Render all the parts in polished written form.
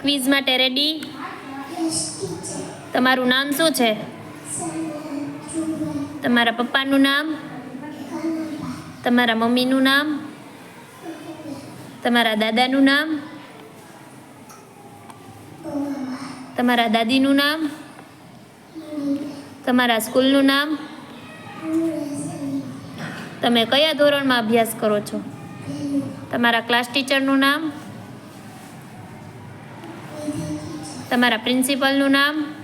Quiz માટે ready? તમારું નામ શું છે? તમારા પપ્પાનું નામ? તમારા મમ્મીનું નામ? તમારા દાદાનું નામ? તમારા દાદીનું નામ? તમારા સ્કૂલનું નામ? તમે કયા ધોરણમાં અભ્યાસ કરો છો? તમારા ક્લાસ ટીચરનું નામ? તમારા પ્રિન્સિપલનું નામ?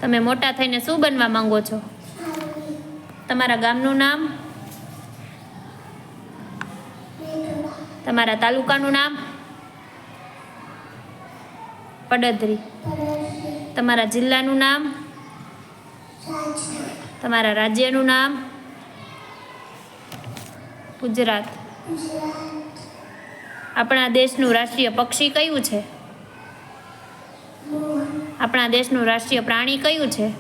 તમે મોટા થઈને શું બનવા માંગો છો? તમારા ગામનું નામ? તમારા તાલુકાનું નામ? પડધરી. તમારા જિલ્લાનું નામ? તમારા રાજ્યનું નામ? ગુજરાત. આપણા દેશનું રાષ્ટ્રીય પક્ષી કયું છે? આપણા દેશનું રાષ્ટ્રીય પ્રાણી કયું છે?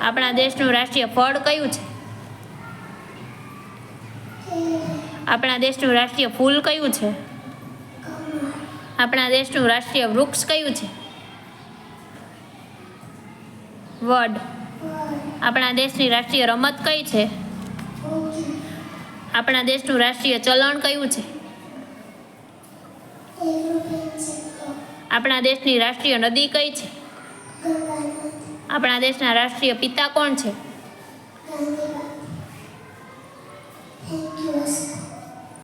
આપણા દેશનું રાષ્ટ્રીય ફળ કયું છે? આપણા દેશનું રાષ્ટ્રીય ફૂલ કયું છે? આપણા દેશનું રાષ્ટ્રીય વૃક્ષ કયું છે? વડ. આપણા દેશની રાષ્ટ્રીય રમત કઈ છે? આપણા દેશનું રાષ્ટ્રીય ચલણ કયું છે? આપણા દેશની રાષ્ટ્રીય નદી કઈ છે? આપણા દેશના રાષ્ટ્રીય પિતા કોણ છે?